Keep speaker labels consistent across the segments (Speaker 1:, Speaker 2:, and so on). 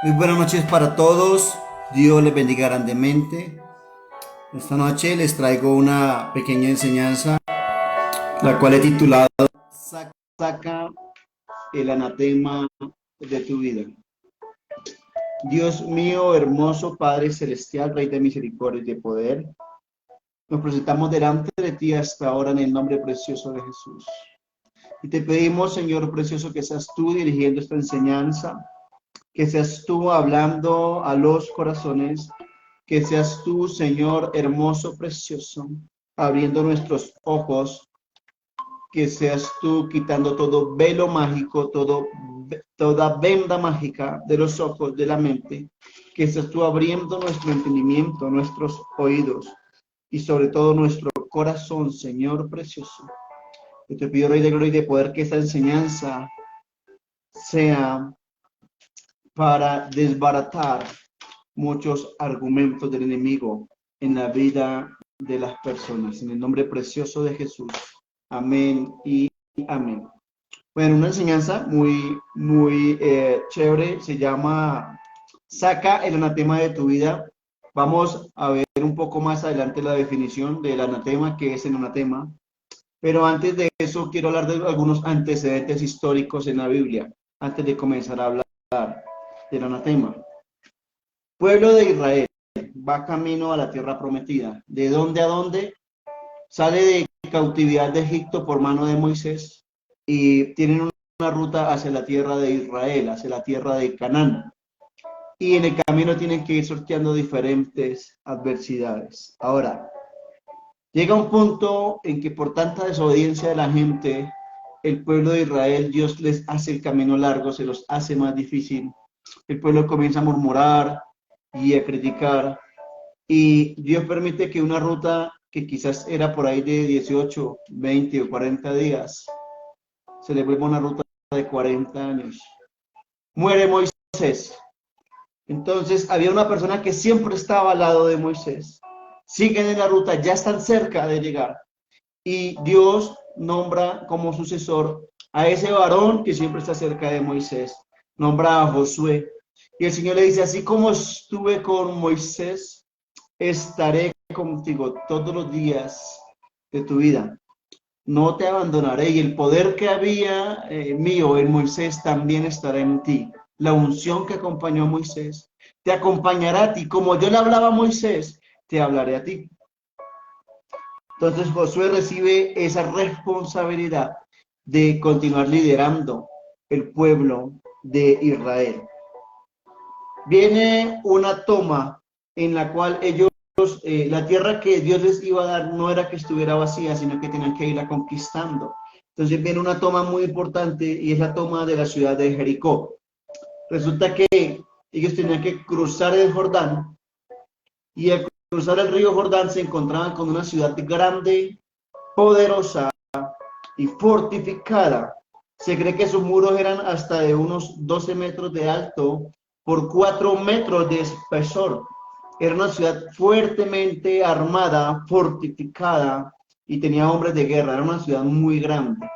Speaker 1: Muy buenas noches para todos. Dios les bendiga grandemente. Esta noche les traigo una pequeña enseñanza, la cual he titulado Saca el anatema de tu vida. Dios mío, hermoso Padre celestial, Rey de misericordia y de poder, nos presentamos delante de ti hasta ahora en el nombre precioso de Jesús. Y te pedimos, Señor precioso, que seas tú dirigiendo esta enseñanza, que seas tú hablando a los corazones, que seas tú, Señor hermoso, precioso, abriendo nuestros ojos, que seas tú quitando todo velo mágico, toda venda mágica de los ojos, de la mente, que seas tú abriendo nuestro entendimiento, nuestros oídos y sobre todo nuestro corazón, Señor precioso. Yo te pido, Rey de Gloria y de poder, que esta enseñanza sea para desbaratar muchos argumentos del enemigo en la vida de las personas. En el nombre precioso de Jesús. Amén y amén. Bueno, una enseñanza muy chévere, se llama Saca el anatema de tu vida. Vamos a ver un poco más adelante la definición del anatema, que es el anatema. Pero antes de eso, quiero hablar de algunos antecedentes históricos en la Biblia, antes de comenzar a hablar del anatema. Pueblo de Israel va camino a la tierra prometida. ¿De dónde a dónde? Sale de cautividad de Egipto por mano de Moisés y tienen una ruta hacia la tierra de Israel, hacia la tierra de Canaán. Y en el camino tienen que ir sorteando diferentes adversidades. Ahora, llega un punto en que por tanta desobediencia de la gente, el pueblo de Israel, Dios les hace el camino largo, se los hace más difícil. El pueblo comienza a murmurar y a criticar. Y Dios permite que una ruta que quizás era por ahí de 18, 20 o 40 días, se le vuelve una ruta de 40 años. Muere Moisés. Entonces había una persona que siempre estaba al lado de Moisés. Siguen en la ruta, ya están cerca de llegar. Y Dios nombra como sucesor a ese varón que siempre está cerca de Moisés. Nombra a Josué. Y el Señor le dice, así como estuve con Moisés, estaré contigo todos los días de tu vida. No te abandonaré. Y el poder que había mío en Moisés también estará en ti. La unción que acompañó a Moisés te acompañará a ti. Como yo le hablaba a Moisés, te hablaré a ti. Entonces Josué recibe esa responsabilidad de continuar liderando el pueblo de Israel. Viene una toma en la cual ellos, la tierra que Dios les iba a dar no era que estuviera vacía, sino que tenían que irla conquistando. Entonces viene una toma muy importante y es la toma de la ciudad de Jericó. Resulta que ellos tenían que cruzar el Jordán y al cruzar el río Jordán se encontraban con una ciudad grande, poderosa y fortificada. Se cree que sus muros eran hasta de unos 12 metros de alto por 4 metros de espesor. Era una ciudad fuertemente armada, fortificada y tenía hombres de guerra. Era una ciudad muy grande.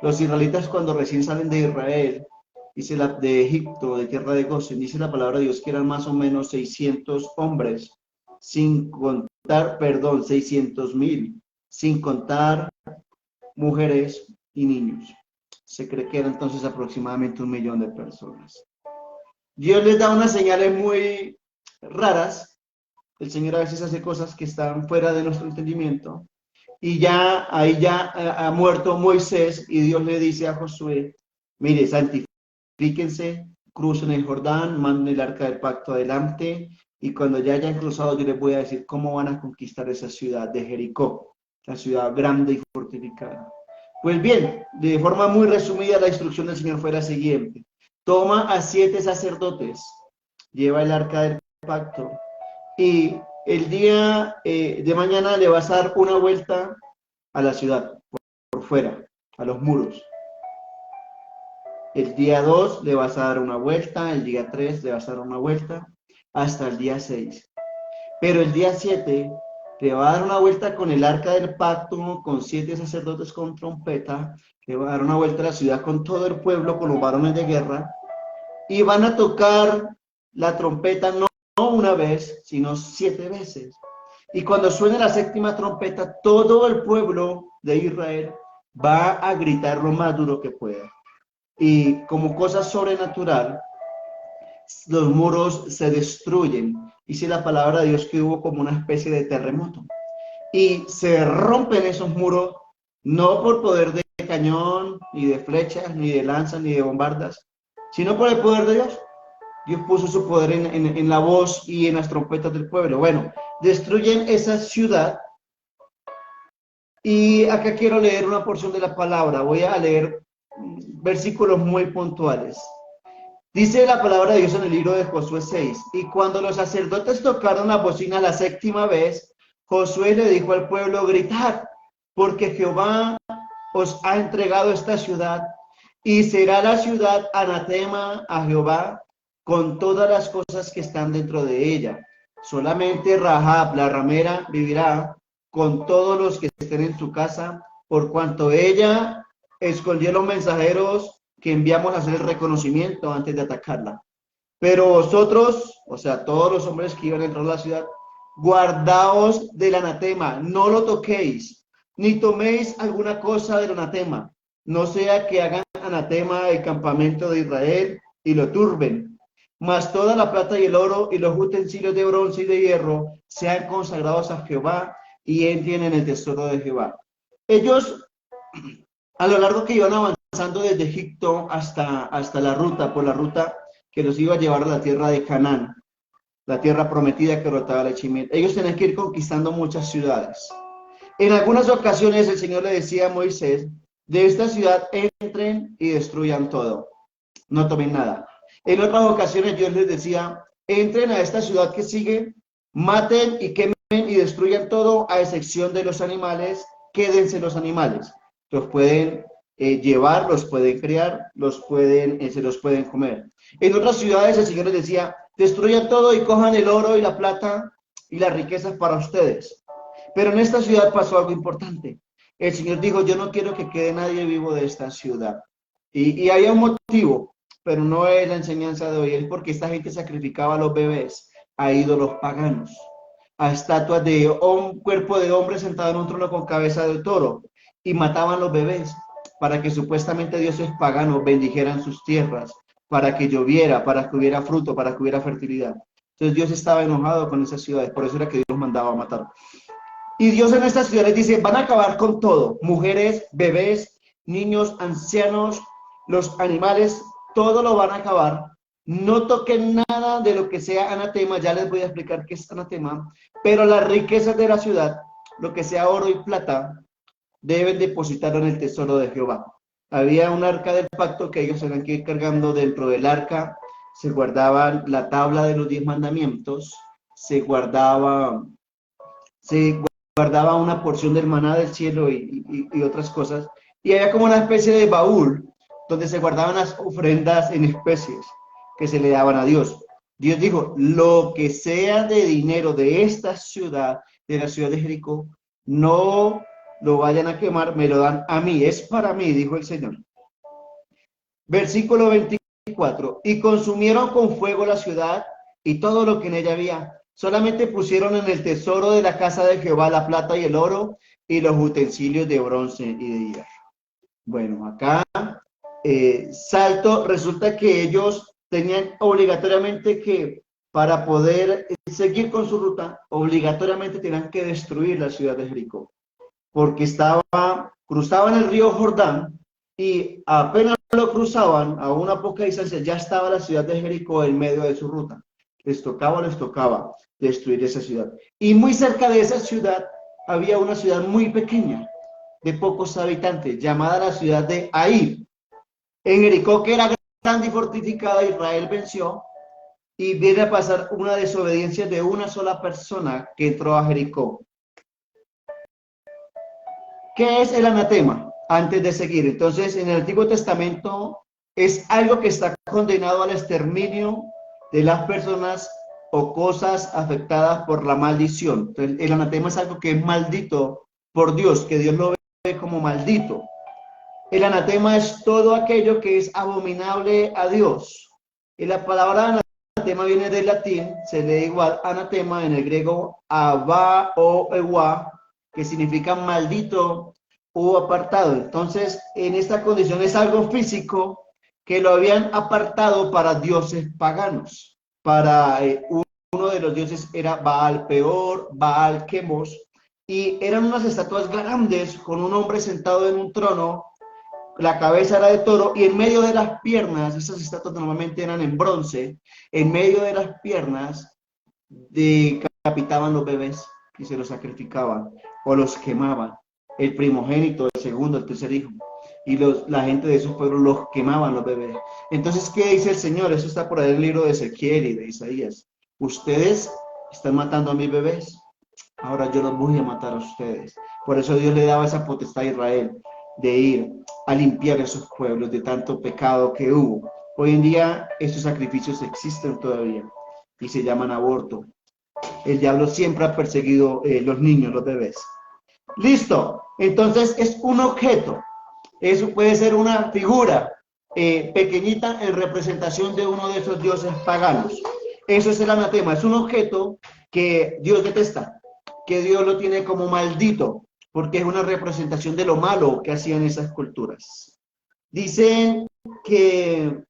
Speaker 1: Los israelitas, cuando recién salen de Israel, dice de Egipto, de tierra de Gosén, dice la palabra de Dios que eran más o menos 600 hombres, sin contar, perdón, 600,000, sin contar mujeres y niños. Se cree que era entonces aproximadamente 1 millón de personas. Dios les da unas señales muy raras. El Señor a veces hace cosas que están fuera de nuestro entendimiento. Y ya ahí ya ha muerto Moisés y Dios le dice a Josué, mire, santifíquense, crucen el Jordán, manden el arca del pacto adelante y cuando ya hayan cruzado yo les voy a decir cómo van a conquistar esa ciudad de Jericó, la ciudad grande y fortificada. Pues bien, de forma muy resumida, la instrucción del Señor fue la siguiente. Toma a 7 sacerdotes, lleva el arca del pacto y el día de mañana le vas a dar una vuelta a la ciudad, por fuera, a los muros. El día 2 le vas a dar una vuelta, el día 3 le vas a dar una vuelta, hasta el día 6. Pero el día 7 le va a dar una vuelta con el arca del pacto, con 7 sacerdotes con trompeta, le va a dar una vuelta a la ciudad con todo el pueblo, con los varones de guerra, y van a tocar la trompeta no una vez, sino 7 veces. Y cuando suene la séptima trompeta, todo el pueblo de Israel va a gritar lo más duro que pueda. Y como cosa sobrenatural, los muros se destruyen. Dice la palabra de Dios que hubo como una especie de terremoto. Y se rompen esos muros, no por poder de cañón, ni de flechas, ni de lanzas, ni de bombardas, sino por el poder de Dios. Dios puso su poder en la voz y en las trompetas del pueblo. Bueno, destruyen esa ciudad. Y acá quiero leer una porción de la palabra. Voy a leer versículos muy puntuales. Dice la palabra de Dios en el libro de Josué 6. Y cuando los sacerdotes tocaron la bocina la séptima vez, Josué le dijo al pueblo: gritad, porque Jehová os ha entregado esta ciudad, y será la ciudad anatema a Jehová con todas las cosas que están dentro de ella. Solamente Rahab, la ramera, vivirá con todos los que estén en su casa, por cuanto ella escondió los mensajeros que enviamos a hacer el reconocimiento antes de atacarla. Pero vosotros, o sea, todos los hombres que iban a entrar a la ciudad, guardaos del anatema, no lo toquéis, ni toméis alguna cosa del anatema, no sea que hagan anatema el campamento de Israel y lo turben. Mas toda la plata y el oro y los utensilios de bronce y de hierro sean consagrados a Jehová y entren en el tesoro de Jehová. Ellos, a lo largo que iban avanzando desde Egipto hasta la ruta, por la ruta que los iba a llevar a la tierra de Canaán, la tierra prometida que brotaba leche y miel, ellos tenían que ir conquistando muchas ciudades. En algunas ocasiones el Señor le decía a Moisés: de esta ciudad entren y destruyan todo, no tomen nada. En otras ocasiones Dios les decía: entren a esta ciudad que sigue, maten y quemen y destruyan todo, a excepción de los animales, quédense los animales. Los pueden llevar, los pueden criar, se los pueden comer. En otras ciudades el Señor les decía: destruyan todo y cojan el oro y la plata y las riquezas para ustedes. Pero en esta ciudad pasó algo importante. El Señor dijo: yo no quiero que quede nadie vivo de esta ciudad. Y había un motivo, pero no es la enseñanza de hoy. Es porque esta gente sacrificaba a los bebés a ídolos paganos, a estatuas de un cuerpo de hombre sentado en un trono con cabeza de toro, y mataban los bebés para que supuestamente dioses paganos bendijeran sus tierras, para que lloviera, para que hubiera fruto, para que hubiera fertilidad. Entonces Dios estaba enojado con esas ciudades, por eso era que Dios mandaba a matar. Y Dios en estas ciudades dice: van a acabar con todo, mujeres, bebés, niños, ancianos, los animales, todo lo van a acabar. No toquen nada de lo que sea anatema, ya les voy a explicar qué es anatema, pero las riquezas de la ciudad, lo que sea oro y plata, deben depositarlo en el tesoro de Jehová. Había un arca del pacto que ellos tenían que ir cargando. Dentro del arca se guardaban la tabla de los 10 mandamientos, se guardaba una porción del maná del cielo y otras cosas. Y había como una especie de baúl donde se guardaban las ofrendas en especies que se le daban a Dios. Dios dijo: lo que sea de dinero de esta ciudad, de la ciudad de Jericó, no lo vayan a quemar, me lo dan a mí, es para mí, dijo el Señor. Versículo 24: y consumieron con fuego la ciudad y todo lo que en ella había. Solamente pusieron en el tesoro de la casa de Jehová la plata y el oro y los utensilios de bronce y de hierro. Bueno, acá resulta que ellos tenían obligatoriamente que, para poder seguir con su ruta, obligatoriamente tenían que destruir la ciudad de Jericó, porque cruzaban el río Jordán y apenas lo cruzaban, a una poca distancia ya estaba la ciudad de Jericó en medio de su ruta. Les tocaba destruir esa ciudad. Y muy cerca de esa ciudad había una ciudad muy pequeña, de pocos habitantes, llamada la ciudad de Ai. En Jericó, que era grande y fortificada, Israel venció, y viene a pasar una desobediencia de una sola persona que entró a Jericó. ¿Qué es el anatema? Antes de seguir, entonces, en el Antiguo Testamento es algo que está condenado al exterminio de las personas o cosas afectadas por la maldición. Entonces, el anatema es algo que es maldito por Dios, que Dios lo ve como maldito. El anatema es todo aquello que es abominable a Dios. Y la palabra anatema viene del latín, se lee igual anatema en el griego abá o ewa, que significa maldito o apartado. Entonces, en esta condición es algo físico que lo habían apartado para dioses paganos. Para uno de los dioses era Baal Peor, Baal Quemos, y eran unas estatuas grandes con un hombre sentado en un trono. La cabeza era de toro y en medio de las piernas, esas estatuas normalmente eran en bronce, en medio de las piernas decapitaban los bebés y se los sacrificaban o los quemaban. El primogénito, el segundo, el tercer hijo. Y la gente de esos pueblos los quemaban los bebés. Entonces, ¿qué dice el Señor? Eso está por ahí en el libro de Ezequiel y de Isaías. Ustedes están matando a mis bebés. Ahora yo los voy a matar a ustedes. Por eso Dios le daba esa potestad a Israel de ir a limpiar esos pueblos de tanto pecado que hubo. Hoy en día esos sacrificios existen todavía y se llaman aborto. El diablo siempre ha perseguido los niños, los bebés. Listo. Entonces es un objeto. Eso puede ser una figura pequeñita en representación de uno de esos dioses paganos. Eso es el anatema. Es un objeto que Dios detesta, que Dios lo tiene como maldito, porque es una representación de lo malo que hacían esas culturas. Dicen que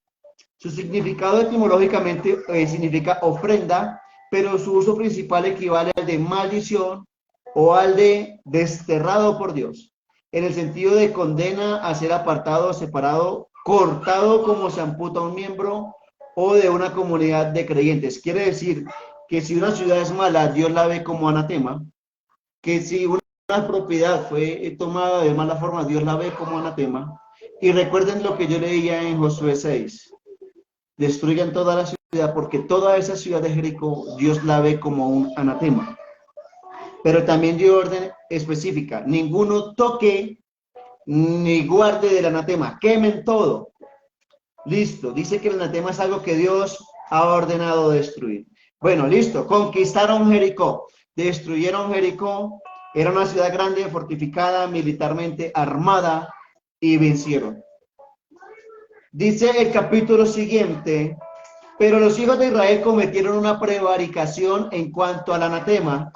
Speaker 1: su significado etimológicamente significa ofrenda, pero su uso principal equivale al de maldición o al de desterrado por Dios, en el sentido de condena a ser apartado, separado, cortado como se amputa un miembro o de una comunidad de creyentes. Quiere decir que si una ciudad es mala, Dios la ve como anatema, que si una propiedad fue tomada de mala forma, Dios la ve como anatema. Y recuerden lo que yo leía en Josué 6. Destruyan toda la ciudad porque toda esa ciudad de Jericó, Dios la ve como un anatema. Pero también dio orden específica. Ninguno toque ni guarde del anatema. Quemen todo. Listo. Dice que el anatema es algo que Dios ha ordenado destruir. Bueno, listo. Conquistaron Jericó. Destruyeron Jericó. Era una ciudad grande, fortificada, militarmente armada, y vencieron. Dice el capítulo siguiente, pero los hijos de Israel cometieron una prevaricación en cuanto al anatema,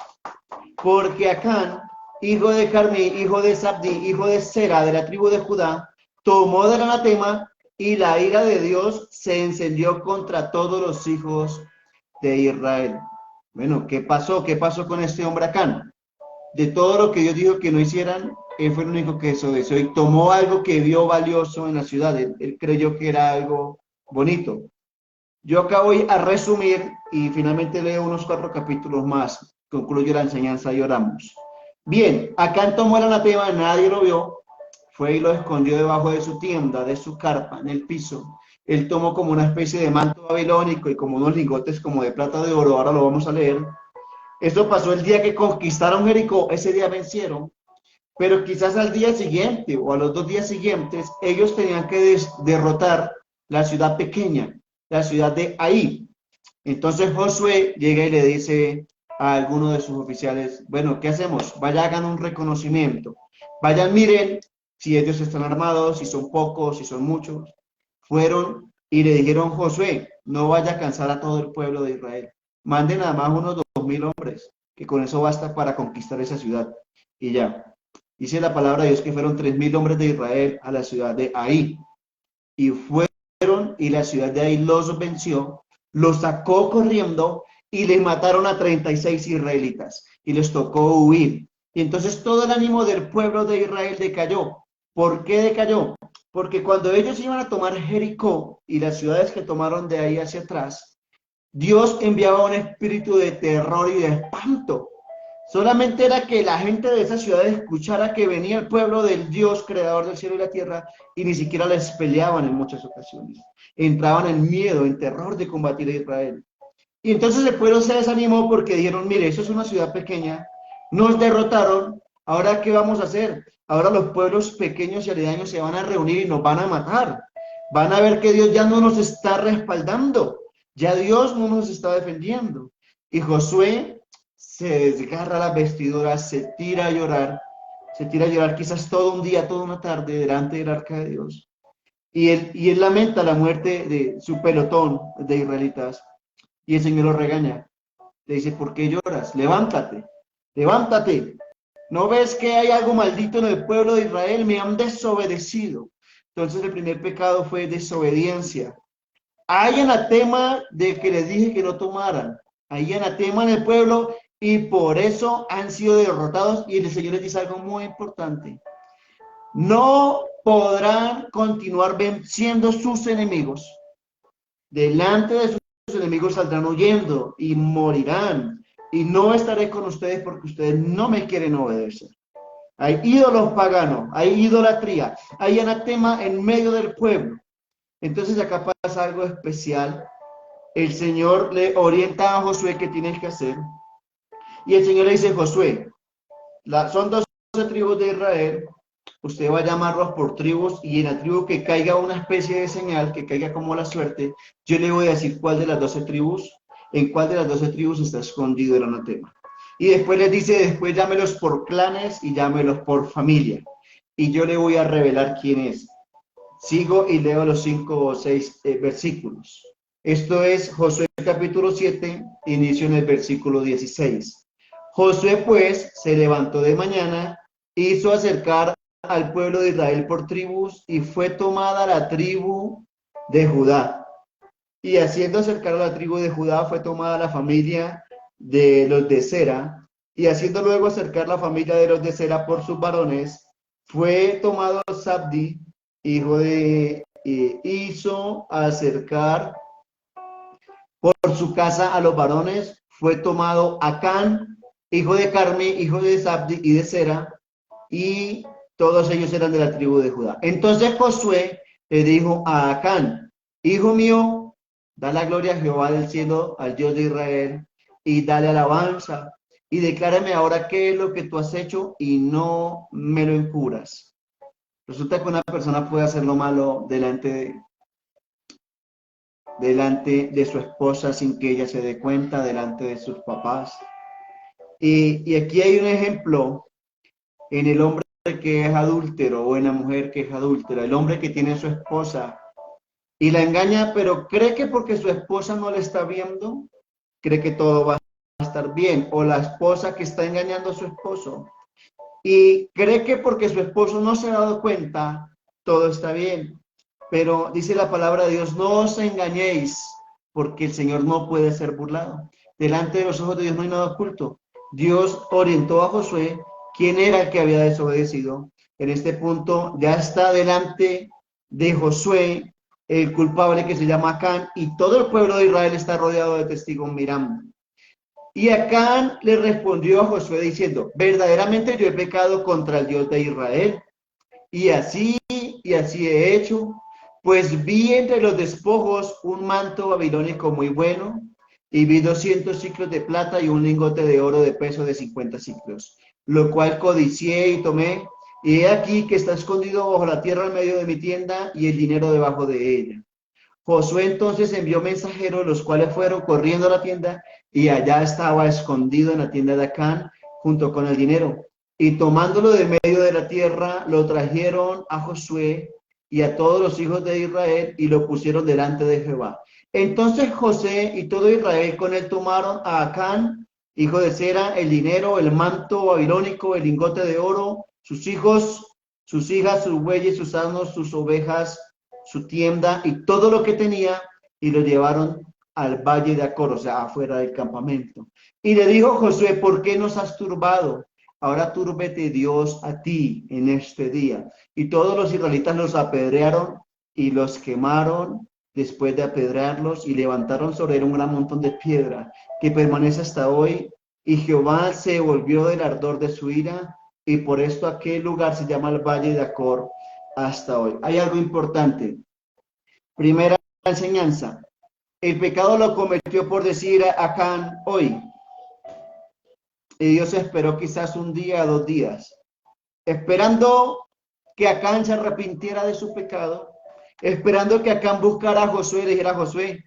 Speaker 1: porque Acán, hijo de Carmi, hijo de Sabdi, hijo de Sera, de la tribu de Judá, tomó del anatema y la ira de Dios se encendió contra todos los hijos de Israel. Bueno, ¿qué pasó? ¿Qué pasó con este hombre Acán? De todo lo que Dios dijo que no hicieran, él fue el único que desobedeció y tomó algo que vio valioso en la ciudad. Él creyó que era algo bonito. Yo acá voy a resumir y finalmente leo unos 4 capítulos más. Concluyo la enseñanza y oramos. Bien, Acán tomó el anatema, nadie lo vio. Fue y lo escondió debajo de su tienda, de su carpa, en el piso. Él tomó como una especie de manto babilónico y como unos lingotes como de plata de oro. Ahora lo vamos a leer. Esto pasó el día que conquistaron Jericó, ese día vencieron, pero quizás al día siguiente o a los 2 días siguientes, ellos tenían que derrotar la ciudad pequeña, la ciudad de Ai. Entonces Josué llega y le dice a alguno de sus oficiales, bueno, ¿qué hacemos? Vayan, hagan un reconocimiento. Vayan, miren si ellos están armados, si son pocos, si son muchos. Fueron y le dijeron, Josué, no vaya a cansar a todo el pueblo de Israel. Manden nada más unos 2,000 hombres, que con eso basta para conquistar esa ciudad. Y ya. Dice la palabra de Dios que fueron 3,000 hombres de Israel a la ciudad de Ai. Y fueron y la ciudad de Ai los venció, los sacó corriendo y les mataron a 36 israelitas. Y les tocó huir. Y entonces todo el ánimo del pueblo de Israel decayó. ¿Por qué decayó? Porque cuando ellos iban a tomar Jericó y las ciudades que tomaron de ahí hacia atrás, Dios enviaba un espíritu de terror y de espanto. Solamente era que la gente de esas ciudades escuchara que venía el pueblo del Dios, creador del cielo y la tierra, y ni siquiera les peleaban en muchas ocasiones. Entraban en miedo, en terror de combatir a Israel. Y entonces el pueblo se desanimó porque dijeron, mire, eso es una ciudad pequeña, nos derrotaron, ¿ahora qué vamos a hacer? Ahora los pueblos pequeños y aledaños se van a reunir y nos van a matar. Van a ver que Dios ya no nos está respaldando. Ya Dios no nos está defendiendo. Y Josué se desgarra las vestiduras, se tira a llorar quizás todo un día, toda una tarde delante del arca de Dios. Y él lamenta la muerte de su pelotón de israelitas. Y el Señor lo regaña. Le dice, ¿por qué lloras? Levántate, levántate. ¿No ves que hay algo maldito en el pueblo de Israel? Me han desobedecido. Entonces el primer pecado fue desobediencia. Hay anatema de que les dije que no tomaran. Hay anatema en el pueblo y por eso han sido derrotados. Y el Señor les dice algo muy importante. No podrán continuar venciendo sus enemigos. Delante de sus enemigos saldrán huyendo y morirán. Y no estaré con ustedes porque ustedes no me quieren obedecer. Hay ídolos paganos, hay idolatría, hay anatema en medio del pueblo. Entonces acá pasa algo especial. El Señor le orienta a Josué qué tiene que hacer. Y el Señor le dice, Josué, son 12 tribus de Israel. Usted va a llamarlos por tribus y en la tribu que caiga una especie de señal, que caiga como la suerte, yo le voy a decir cuál de las 12 tribus, en cuál de las 12 tribus está escondido el anatema. Y después les dice, después llámelos por clanes y llámelos por familia. Y yo le voy a revelar quién es. Sigo y leo los 5 o 6 versículos. Esto es Josué capítulo 7, inicio en el versículo 16. Josué pues se levantó de mañana, hizo acercar al pueblo de Israel por tribus y fue tomada la tribu de Judá. Y haciendo acercar a la tribu de Judá fue tomada la familia de los de Sera, y haciendo luego acercar la familia de los de Sera por sus varones, fue tomado Zabdi, hijo de, hizo acercar por su casa a los varones, fue tomado Acán, hijo de Carmi, hijo de Zabdi y de Sera, y todos ellos eran de la tribu de Judá. Entonces Josué le dijo a Acán, hijo mío, da la gloria a Jehová del cielo, al Dios de Israel, y dale alabanza, y declárame ahora qué es lo que tú has hecho, y no me lo encubras. Resulta que una persona puede hacer lo malo delante de su esposa sin que ella se dé cuenta, delante de sus papás. Y aquí hay un ejemplo en el hombre que es adúltero o en la mujer que es adúltera, el hombre que tiene a su esposa y la engaña, pero cree que porque su esposa no le está viendo, cree que todo va a estar bien, o la esposa que está engañando a su esposo y cree que porque su esposo no se ha dado cuenta, todo está bien. Pero dice la palabra de Dios, no os engañéis, porque el Señor no puede ser burlado. Delante de los ojos de Dios no hay nada oculto. Dios orientó a Josué quién era el que había desobedecido. En este punto ya está delante de Josué el culpable que se llama Acán, y todo el pueblo de Israel está rodeado de testigos mirando. Y Acán le respondió a Josué diciendo, verdaderamente yo he pecado contra el Dios de Israel, y así he hecho, pues vi entre los despojos un manto babilónico muy bueno, y vi 200 ciclos de plata y un lingote de oro de peso de 50 ciclos, lo cual codicié y tomé, y he aquí que está escondido bajo la tierra en medio de mi tienda, y el dinero debajo de ella. Josué entonces envió mensajeros, los cuales fueron corriendo a la tienda, y allá estaba escondido en la tienda de Acán, junto con el dinero. Y tomándolo de medio de la tierra, lo trajeron a Josué y a todos los hijos de Israel, y lo pusieron delante de Jehová. Entonces José y todo Israel con él tomaron a Acán, hijo de Sera, el dinero, el manto babilónico, el lingote de oro, sus hijos, sus hijas, sus bueyes, sus asnos, sus ovejas, su tienda y todo lo que tenía, y lo llevaron al valle de Acor, o sea, afuera del campamento. Y le dijo Josué, ¿por qué nos has turbado? Ahora túrbete Dios a ti en este día. Y todos los israelitas los apedrearon y los quemaron después de apedrearlos, y levantaron sobre él un gran montón de piedra que permanece hasta hoy. Y Jehová se volvió del ardor de su ira, y por esto aquel lugar se llama el valle de Acor hasta hoy. Hay algo importante. Primera enseñanza. El pecado lo cometió por decir a Acán hoy. Y Dios esperó quizás un día, 2 días, esperando que Acán se arrepintiera de su pecado, esperando que Acán buscara a Josué y le dijera, Josué,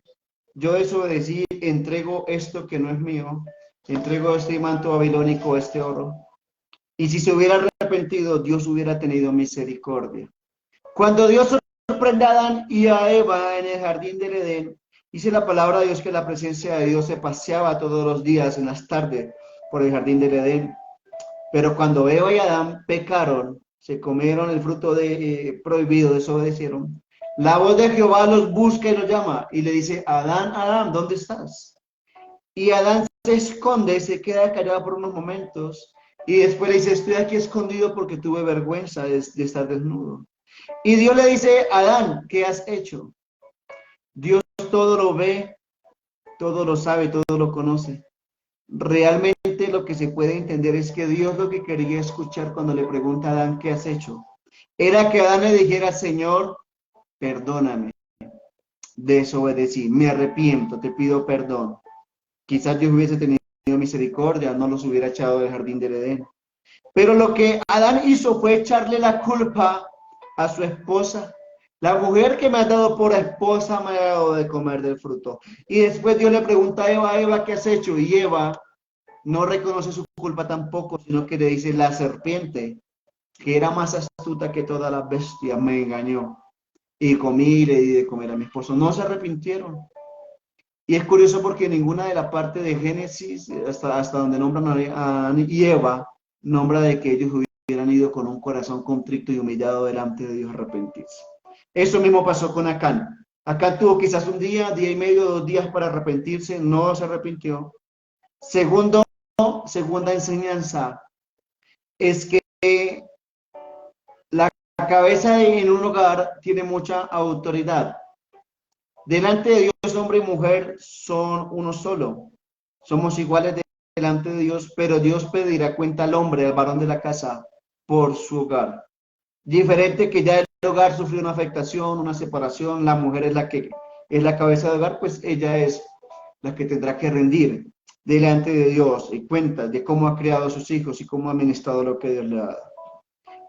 Speaker 1: yo desobedecí, entrego esto que no es mío, entrego este manto babilónico, este oro. Y si se hubiera arrepentido, Dios hubiera tenido misericordia. Cuando Dios sorprende a Adán y a Eva en el jardín del Edén, Dice la palabra de Dios que la presencia de Dios se paseaba todos los días en las tardes por el jardín del Edén. Pero cuando Eva y Adán pecaron, se comieron el fruto prohibido, desobedecieron. La voz de Jehová los busca y los llama y le dice, Adán, Adán, ¿dónde estás? Y Adán se esconde, se queda callado por unos momentos y después le dice, estoy aquí escondido porque tuve vergüenza de estar desnudo. Y Dios le dice, Adán, ¿qué has hecho? Dios todo lo ve, todo lo sabe, todo lo conoce. Realmente lo que se puede entender es que Dios lo que quería escuchar cuando le pregunta a Adán, ¿qué has hecho? Era que Adán le dijera, Señor, perdóname, desobedecí, me arrepiento, te pido perdón. Quizás Dios hubiese tenido misericordia, no los hubiera echado del jardín del Edén. Pero lo que Adán hizo fue echarle la culpa a su esposa. La mujer que me ha dado por esposa me ha dado de comer del fruto. Y después Dios le pregunta a Eva, Eva, ¿qué has hecho? Y Eva no reconoce su culpa tampoco, sino que le dice, la serpiente, que era más astuta que todas las bestias, me engañó. Y comí y le di de comer a mi esposo. No se arrepintieron. Y es curioso porque ninguna de la parte de Génesis, hasta donde nombran a Adán y Eva, nombra de que ellos hubieran ido con un corazón contrito y humillado delante de Dios a arrepentirse. Eso mismo pasó con Acán. Acán tuvo quizás un día, día y medio, 2 días para arrepentirse, no se arrepintió. Segunda enseñanza es que la cabeza en un hogar tiene mucha autoridad. Delante de Dios, hombre y mujer son uno solo. Somos iguales delante de Dios, pero Dios pedirá cuenta al hombre, al varón de la casa, por su hogar. Diferente que ya el hogar sufrió una afectación, una separación, la mujer es la que es la cabeza del hogar, pues ella es la que tendrá que rendir delante de Dios y cuenta de cómo ha criado a sus hijos y cómo ha administrado lo que Dios le ha dado.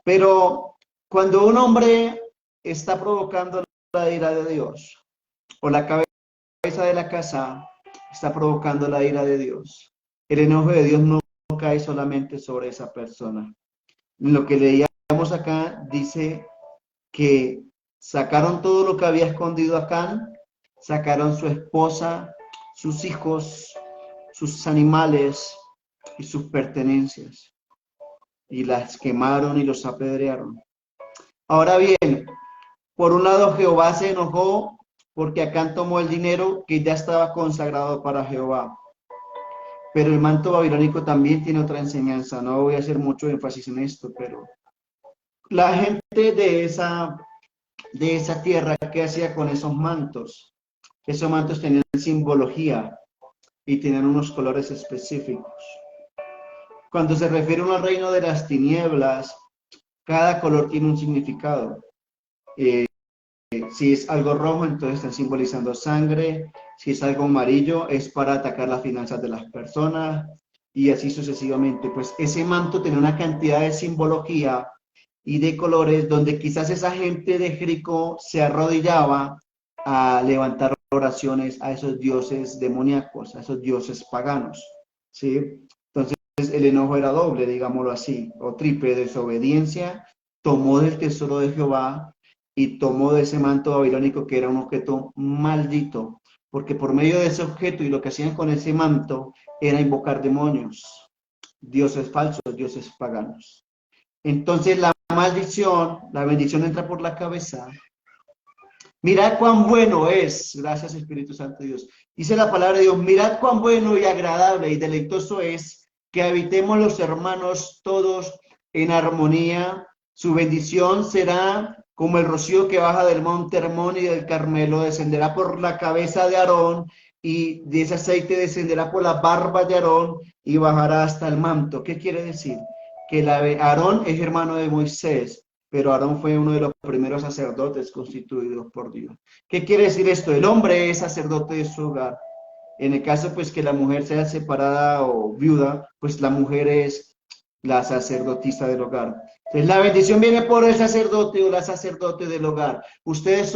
Speaker 1: Pero cuando un hombre está provocando la ira de Dios, o la cabeza de la casa está provocando la ira de Dios, el enojo de Dios no cae solamente sobre esa persona. Lo que leíamos acá dice que sacaron todo lo que había escondido Acán, sacaron su esposa, sus hijos, sus animales y sus pertenencias, y las quemaron y los apedrearon. Ahora bien, por un lado Jehová se enojó porque Acán tomó el dinero que ya estaba consagrado para Jehová. Pero el manto babilónico también tiene otra enseñanza. No voy a hacer mucho énfasis en esto, pero la gente de esa tierra, ¿qué hacía con esos mantos? Esos mantos tenían simbología y tenían unos colores específicos. Cuando se refiere al reino de las tinieblas, cada color tiene un significado. Si es algo rojo, entonces están simbolizando sangre. Si es algo amarillo, es para atacar las finanzas de las personas. Y así sucesivamente. Pues ese manto tenía una cantidad de simbología y de colores donde quizás esa gente de Jericó se arrodillaba a levantar oraciones a esos dioses demoníacos, a esos dioses paganos. ¿Sí? Entonces el enojo era doble, digámoslo así, o triple: desobediencia, tomó del tesoro de Jehová y tomó de ese manto babilónico que era un objeto maldito, porque por medio de ese objeto y lo que hacían con ese manto era invocar demonios, dioses falsos, dioses paganos. Entonces la maldición, la bendición entra por la cabeza. Mirad cuán bueno es, gracias Espíritu Santo de Dios, dice la palabra de Dios, mirad cuán bueno y agradable y deleitoso es que habitemos los hermanos todos en armonía. Su bendición será como el rocío que baja del monte Hermón y del Carmelo, descenderá por la cabeza de Aarón, y de ese aceite descenderá por la barba de Aarón y bajará hasta el manto. ¿Qué quiere decir? Que Aarón es hermano de Moisés, pero Aarón fue uno de los primeros sacerdotes constituidos por Dios. ¿Qué quiere decir esto? El hombre es sacerdote de su hogar. En el caso, pues, que la mujer sea separada o viuda, pues la mujer es la sacerdotisa del hogar. Entonces, la bendición viene por el sacerdote o la sacerdote del hogar. Ustedes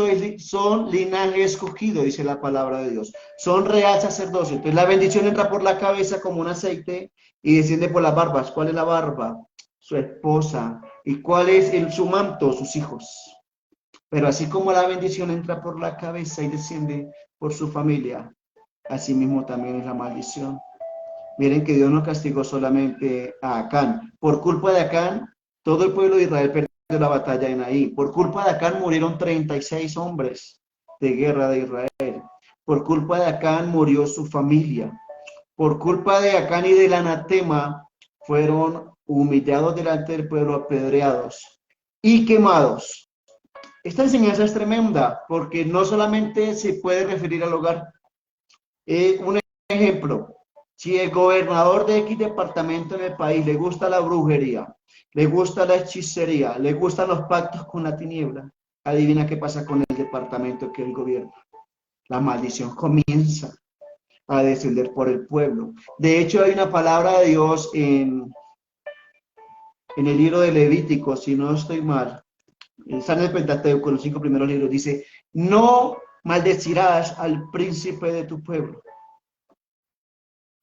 Speaker 1: son linaje escogido, dice la palabra de Dios. Son real sacerdocio. Entonces, la bendición entra por la cabeza como un aceite y desciende por las barbas. ¿Cuál es la barba? Su esposa. ¿Y cuál es su manto? Sus hijos. Pero así como la bendición entra por la cabeza y desciende por su familia, así mismo también es la maldición. Miren que Dios no castigó solamente a Acán. Por culpa de Acán, todo el pueblo de Israel perdió la batalla en Ahí. Por culpa de Acán murieron 36 hombres de guerra de Israel. Por culpa de Acán murió su familia. Por culpa de Acán y del anatema fueron humillados delante del pueblo, apedreados y quemados. Esta enseñanza es tremenda porque no solamente se puede referir al hogar. Un ejemplo, si el gobernador de X departamento en el país le gusta la brujería, le gusta la hechicería, le gustan los pactos con la tiniebla, adivina qué pasa con el departamento que él gobierna. La maldición comienza a descender por el pueblo. De hecho, hay una palabra de Dios en el libro de Levítico, si no estoy mal, está en el Pentateuco, los 5 primeros libros, dice, no maldecirás al príncipe de tu pueblo.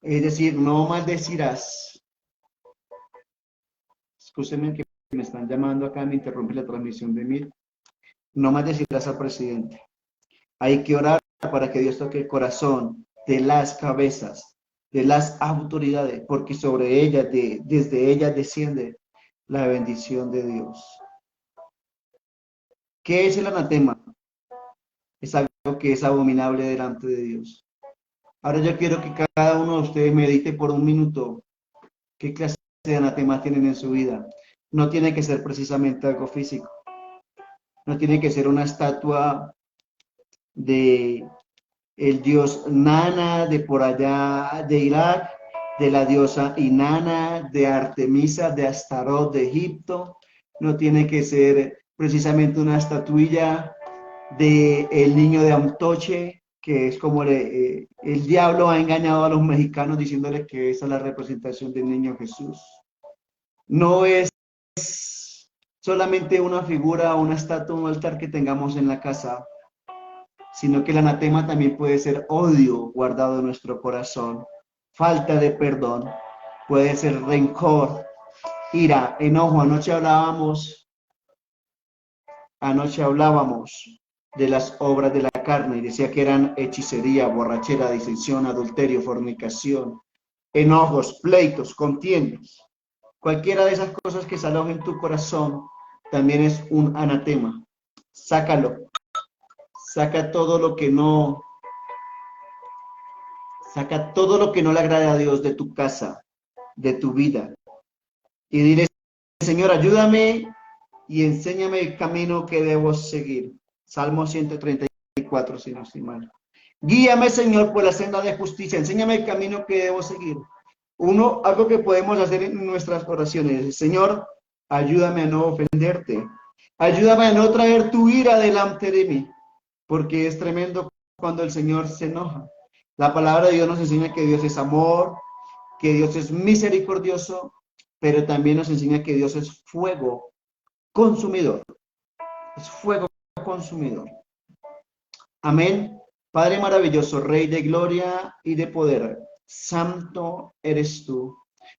Speaker 1: Es decir, no maldecirás. Escúcheme que me están llamando acá, me interrumpe la transmisión de mí. No maldecirás al presidente. Hay que orar para que Dios toque el corazón de las cabezas, de las autoridades, porque sobre ellas, desde ellas desciende la bendición de Dios. ¿Qué es el anatema? Es algo que es abominable delante de Dios. Ahora yo quiero que cada uno de ustedes medite por un minuto qué clase de anatema tienen en su vida. No tiene que ser precisamente algo físico. No tiene que ser una estatua de el dios Nana de por allá de Irak, de la diosa Inanna, de Artemisa, de Astarot de Egipto. No tiene que ser precisamente una estatuilla de el niño de Antoche, que es como el diablo ha engañado a los mexicanos diciéndoles que esa es la representación del niño Jesús. No es solamente una figura, una estatua, un altar que tengamos en la casa, sino que el anatema también puede ser odio guardado en nuestro corazón, falta de perdón, puede ser rencor, ira, enojo. Anoche hablábamos de las obras de la carne y decía que eran hechicería, borrachera, disensión, adulterio, fornicación, enojos, pleitos, contiendas. Cualquiera de esas cosas que se alojen en tu corazón también es un anatema. Sácalo. Saca todo lo que no, saca todo lo que no le agrade a Dios de tu casa, de tu vida. Y dile, Señor, ayúdame y enséñame el camino que debo seguir. Salmo 134, si no estoy mal. Guíame, Señor, por la senda de justicia. Enséñame el camino que debo seguir. Algo que podemos hacer en nuestras oraciones. Señor, ayúdame a no ofenderte. Ayúdame a no traer tu ira delante de mí. Porque es tremendo cuando el Señor se enoja. La palabra de Dios nos enseña que Dios es amor, que Dios es misericordioso, pero también nos enseña que Dios es fuego consumidor. Es fuego consumidor. Amén. Padre maravilloso, Rey de gloria y de poder, santo eres tú,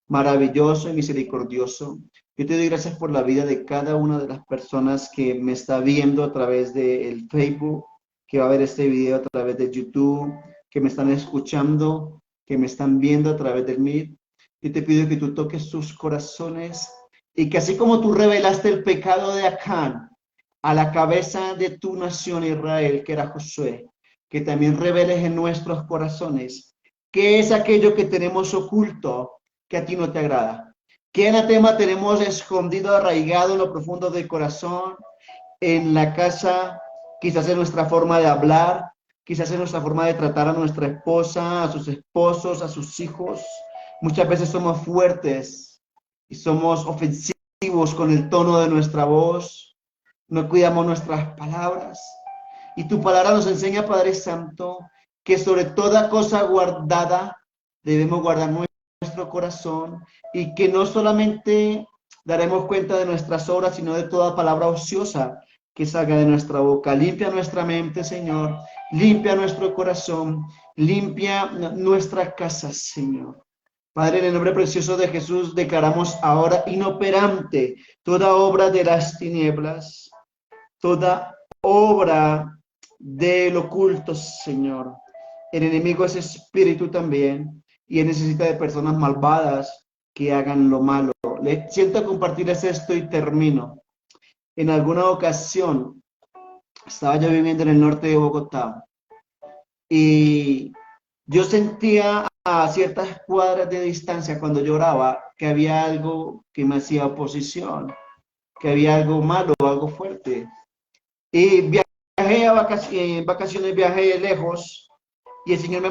Speaker 1: maravilloso y misericordioso. Yo te doy gracias por la vida de cada una de las personas que me está viendo a través del Facebook, que va a ver este video a través de YouTube, que me están escuchando, que me están viendo a través del Meet. Yo te pido que tú toques sus corazones y que así como tú revelaste el pecado de Acán a la cabeza de tu nación Israel, que era Josué, que también reveles en nuestros corazones qué es aquello que tenemos oculto que a ti no te agrada. ¿Qué anatema tenemos escondido, arraigado en lo profundo del corazón, en la casa, quizás en nuestra forma de hablar, quizás en nuestra forma de tratar a nuestra esposa, a sus esposos, a sus hijos? Muchas veces somos fuertes y somos ofensivos con el tono de nuestra voz, no cuidamos nuestras palabras. Y tu palabra nos enseña, Padre Santo, que sobre toda cosa guardada debemos guardar nuestro corazón y que no solamente daremos cuenta de nuestras obras, sino de toda palabra ociosa que salga de nuestra boca. Limpia nuestra mente, Señor. Limpia nuestro corazón. Limpia nuestra casa, Señor. Padre, en el nombre precioso de Jesús, declaramos ahora inoperante toda obra de las tinieblas, toda obra del oculto, Señor. El enemigo es espíritu también y él necesita de personas malvadas que hagan lo malo. Le siento compartirles esto y termino. En alguna ocasión estaba yo viviendo en el norte de Bogotá y yo sentía a ciertas cuadras de distancia cuando lloraba que había algo que me hacía oposición, que había algo malo, algo fuerte. Y viajé a en vacaciones, viajé lejos y el Señor me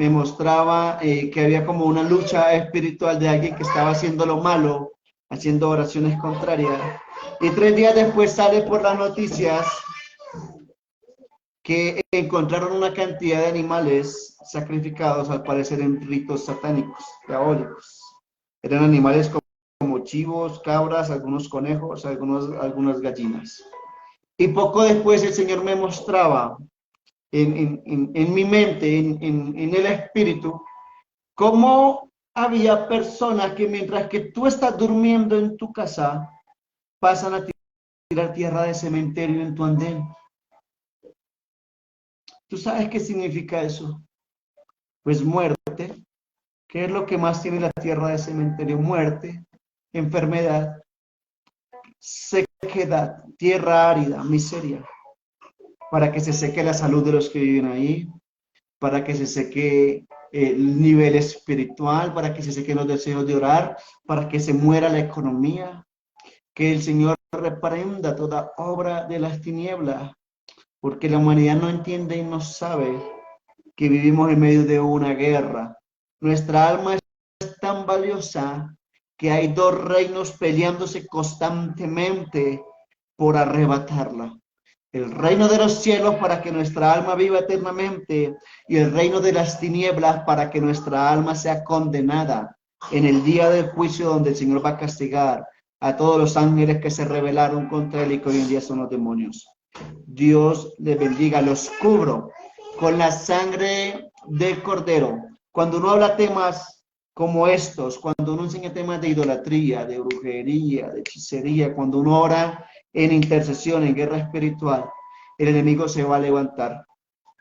Speaker 1: mostraba que había como una lucha espiritual de alguien que estaba haciendo lo malo, haciendo oraciones contrarias. Y 3 días después sale por las noticias que encontraron una cantidad de animales sacrificados, al parecer en ritos satánicos, diabólicos. Eran animales como chivos, cabras, algunos conejos, algunas gallinas. Y poco después el Señor me mostraba en mi mente, en el espíritu, cómo había personas que mientras que tú estás durmiendo en tu casa, pasan a tirar tierra de cementerio en tu andén. ¿Tú sabes qué significa eso? Pues muerte. ¿Qué es lo que más tiene la tierra de cementerio? Muerte, enfermedad, sequedad, tierra árida, miseria. Para que se seque la salud de los que viven ahí, para que se seque el nivel espiritual, para que se sequen los deseos de orar, para que se muera la economía. Que el Señor reprenda toda obra de las tinieblas, porque la humanidad no entiende y no sabe que vivimos en medio de una guerra. Nuestra alma es tan valiosa que hay 2 reinos peleándose constantemente por arrebatarla. El reino de los cielos para que nuestra alma viva eternamente y el reino de las tinieblas para que nuestra alma sea condenada en el día del juicio donde el Señor va a castigar a todos los ángeles que se rebelaron contra él y que hoy en día son los demonios. Dios les bendiga, los cubro con la sangre del Cordero. Cuando uno habla temas como estos, cuando uno enseña temas de idolatría, de brujería, de hechicería, cuando uno ora en intercesión, en guerra espiritual, el enemigo se va a levantar,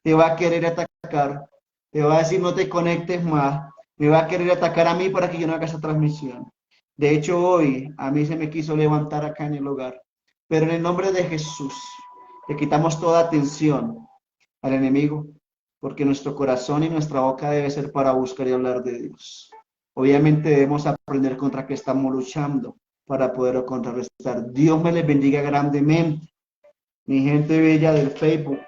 Speaker 1: te va a querer atacar, te va a decir no te conectes más, me va a querer atacar a mí para que yo no haga esa transmisión. De hecho, hoy a mí se me quiso levantar acá en el hogar, pero en el nombre de Jesús le quitamos toda atención al enemigo, porque nuestro corazón y nuestra boca debe ser para buscar y hablar de Dios. Obviamente debemos aprender contra qué estamos luchando para poder contrarrestar. Dios me les bendiga grandemente. Mi gente bella del Facebook,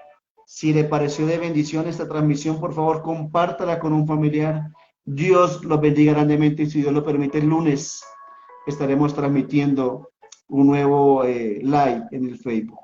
Speaker 1: si le pareció de bendición esta transmisión, por favor, compártala con un familiar. Dios los bendiga grandemente y si Dios lo permite, el lunes estaremos transmitiendo un nuevo live en el Facebook.